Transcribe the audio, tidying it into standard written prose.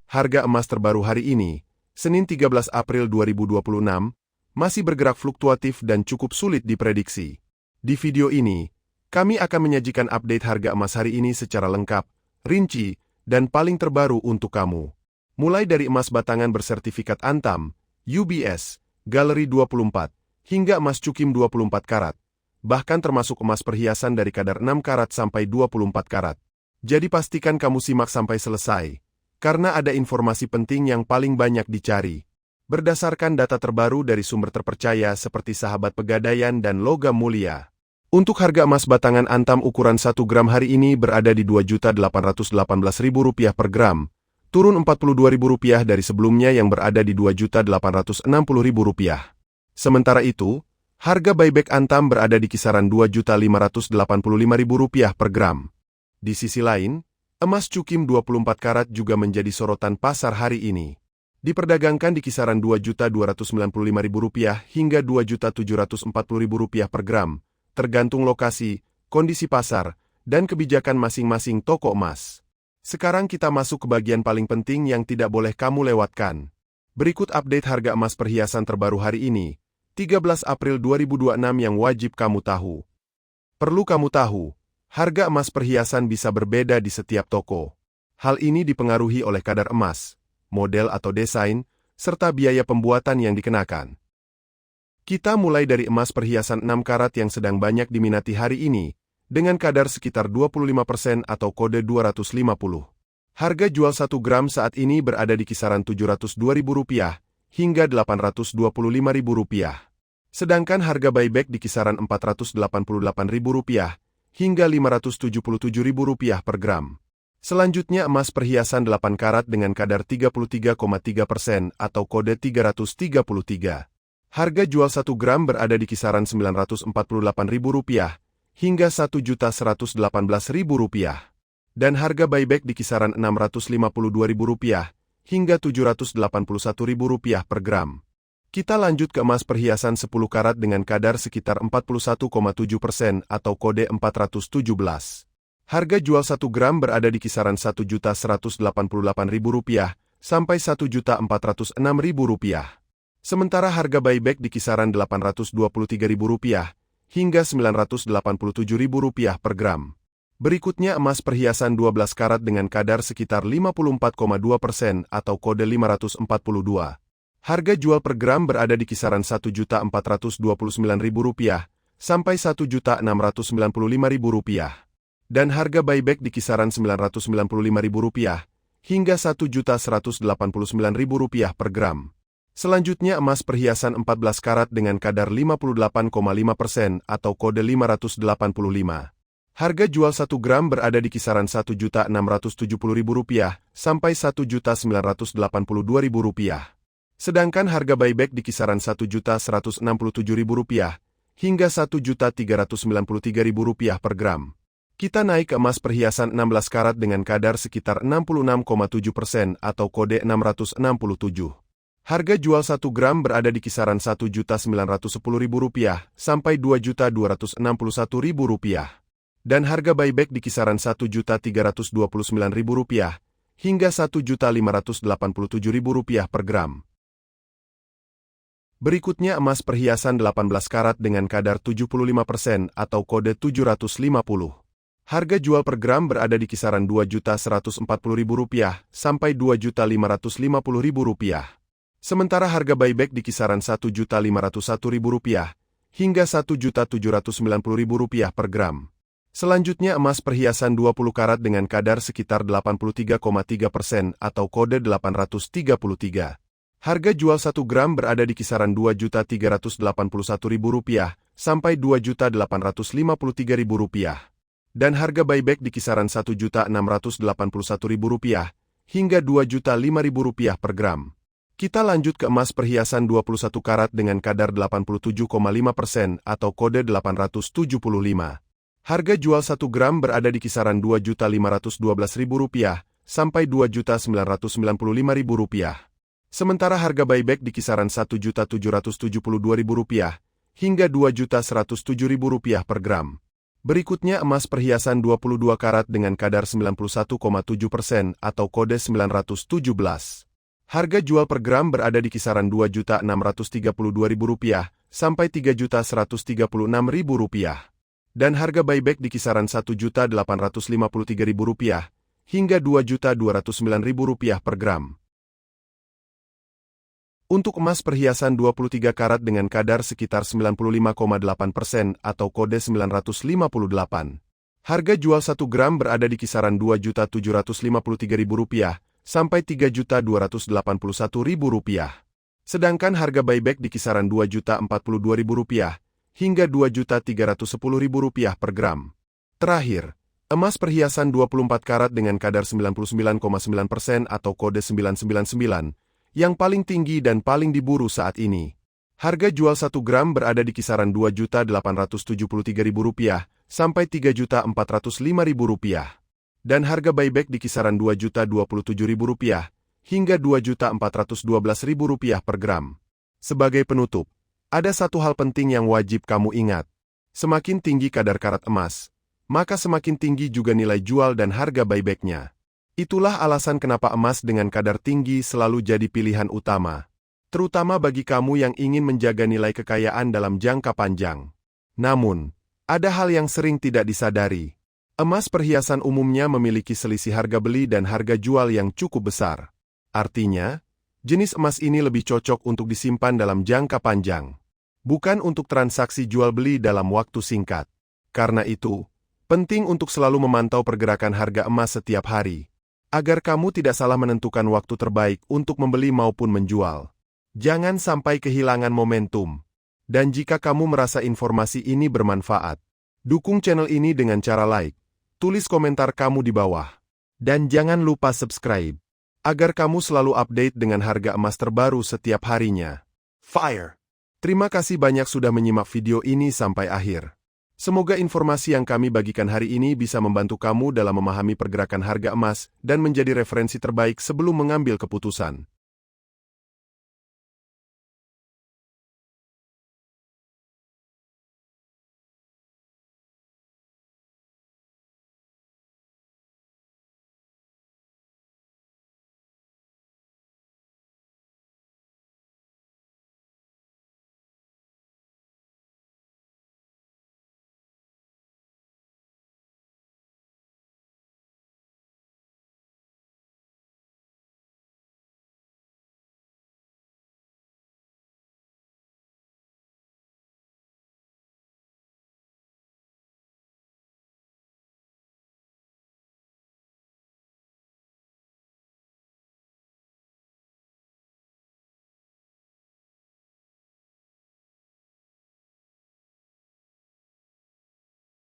Harga emas terbaru hari ini, Senin 13 April 2026, masih bergerak fluktuatif dan cukup sulit diprediksi. Di video ini, kami akan menyajikan update harga emas hari ini secara lengkap, rinci, dan paling terbaru untuk kamu. Mulai dari emas batangan bersertifikat Antam, UBS, Galeri 24, hingga emas cukim 24 karat, bahkan termasuk emas perhiasan dari kadar 6 karat sampai 24 karat. Jadi pastikan kamu simak sampai selesai, karena ada informasi penting yang paling banyak dicari. Berdasarkan data terbaru dari sumber terpercaya seperti Sahabat Pegadaian dan Logam Mulia. Untuk harga emas batangan Antam ukuran 1 gram hari ini berada di Rp2.818.000 per gram, turun Rp42.000 dari sebelumnya yang berada di Rp2.860.000. Sementara itu, harga buyback Antam berada di kisaran Rp2.585.000 per gram. Di sisi lain, emas cukim 24 karat juga menjadi sorotan pasar hari ini. Diperdagangkan di kisaran Rp2.295.000 hingga Rp2.740.000 per gram, tergantung lokasi, kondisi pasar, dan kebijakan masing-masing toko emas. Sekarang kita masuk ke bagian paling penting yang tidak boleh kamu lewatkan. Berikut update harga emas perhiasan terbaru hari ini, 13 April 2026 yang wajib kamu tahu. Perlu kamu tahu, harga emas perhiasan bisa berbeda di setiap toko. Hal ini dipengaruhi oleh kadar emas, model atau desain, serta biaya pembuatan yang dikenakan. Kita mulai dari emas perhiasan 6 karat yang sedang banyak diminati hari ini, dengan kadar sekitar 25% atau kode 250. Harga jual 1 gram saat ini berada di kisaran Rp702.000 hingga Rp825.000. Sedangkan harga buyback di kisaran Rp488.000 hingga Rp577.000 per gram. Selanjutnya emas perhiasan 8 karat dengan kadar 33,3% atau kode 333. Harga jual 1 gram berada di kisaran Rp948.000 hingga Rp1.118.000. Dan harga buyback di kisaran Rp652.000 hingga Rp781.000 per gram. Kita lanjut ke emas perhiasan 10 karat dengan kadar sekitar 41,7% atau kode 417. Harga jual 1 gram berada di kisaran Rp1.188.000 sampai Rp1.406.000. Sementara harga buyback di kisaran Rp823.000 hingga Rp987.000 per gram. Berikutnya emas perhiasan 12 karat dengan kadar sekitar 54,2% atau kode 542. Harga jual per gram berada di kisaran Rp1.429.000 sampai Rp1.695.000. Dan harga buyback di kisaran Rp995.000 hingga Rp1.189.000 per gram. Selanjutnya emas perhiasan 14 karat dengan kadar 58,5% atau kode 585. Harga jual 1 gram berada di kisaran Rp1.670.000 sampai Rp1.982.000. Sedangkan harga buyback di kisaran Rp1.167.000 hingga Rp1.393.000 per gram. Kita naik ke emas perhiasan 16 karat dengan kadar sekitar 66,7% atau kode 667. Harga jual 1 gram berada di kisaran Rp1.910.000 sampai Rp2.261.000. Dan harga buyback di kisaran Rp1.329.000 hingga Rp1.587.000 per gram. Berikutnya emas perhiasan 18 karat dengan kadar 75% atau kode 750. Harga jual per gram berada di kisaran Rp2.140.000 sampai Rp2.550.000. Sementara harga buyback di kisaran Rp1.501.000 hingga Rp1.790.000 per gram. Selanjutnya emas perhiasan 20 karat dengan kadar sekitar 83,3% atau kode 833. Harga jual 1 gram berada di kisaran Rp2.381.000 sampai Rp2.853.000. Dan harga buyback di kisaran Rp1.681.000 hingga Rp2.005.000 per gram. Kita lanjut ke emas perhiasan 21 karat dengan kadar 87,5% atau kode 875. Harga jual 1 gram berada di kisaran Rp2.512.000 sampai Rp2.995.000. Sementara harga buyback di kisaran Rp1.772.000 hingga Rp2.107.000 per gram. Berikutnya emas perhiasan 22 karat dengan kadar 91,7% atau kode 917. Harga jual per gram berada di kisaran Rp2.632.000 sampai Rp3.136.000. Dan harga buyback di kisaran Rp1.853.000 hingga Rp2.209.000 per gram. Untuk emas perhiasan 23 karat dengan kadar sekitar 95,8% atau kode 958. Harga jual 1 gram berada di kisaran Rp2.753.000 sampai Rp3.281.000. Sedangkan harga buyback di kisaran Rp2.042.000 hingga Rp2.310.000 per gram. Terakhir, emas perhiasan 24 karat dengan kadar 99,9% atau kode 999. Yang paling tinggi dan paling diburu saat ini. Harga jual 1 gram berada di kisaran Rp2.873.000 sampai Rp3.405.000. Dan harga buyback di kisaran Rp2.027.000 hingga Rp2.412.000 per gram. Sebagai penutup, ada satu hal penting yang wajib kamu ingat. Semakin tinggi kadar karat emas, maka semakin tinggi juga nilai jual dan harga buybacknya. Itulah alasan kenapa emas dengan kadar tinggi selalu jadi pilihan utama. Terutama bagi kamu yang ingin menjaga nilai kekayaan dalam jangka panjang. Namun, ada hal yang sering tidak disadari. Emas perhiasan umumnya memiliki selisih harga beli dan harga jual yang cukup besar. Artinya, jenis emas ini lebih cocok untuk disimpan dalam jangka panjang. Bukan untuk transaksi jual-beli dalam waktu singkat. Karena itu, penting untuk selalu memantau pergerakan harga emas setiap hari. Agar kamu tidak salah menentukan waktu terbaik untuk membeli maupun menjual. Jangan sampai kehilangan momentum. Dan jika kamu merasa informasi ini bermanfaat, dukung channel ini dengan cara like, tulis komentar kamu di bawah. Dan jangan lupa subscribe, agar kamu selalu update dengan harga emas terbaru setiap harinya. Fire! Terima kasih banyak sudah menyimak video ini sampai akhir. Semoga informasi yang kami bagikan hari ini bisa membantu kamu dalam memahami pergerakan harga emas dan menjadi referensi terbaik sebelum mengambil keputusan.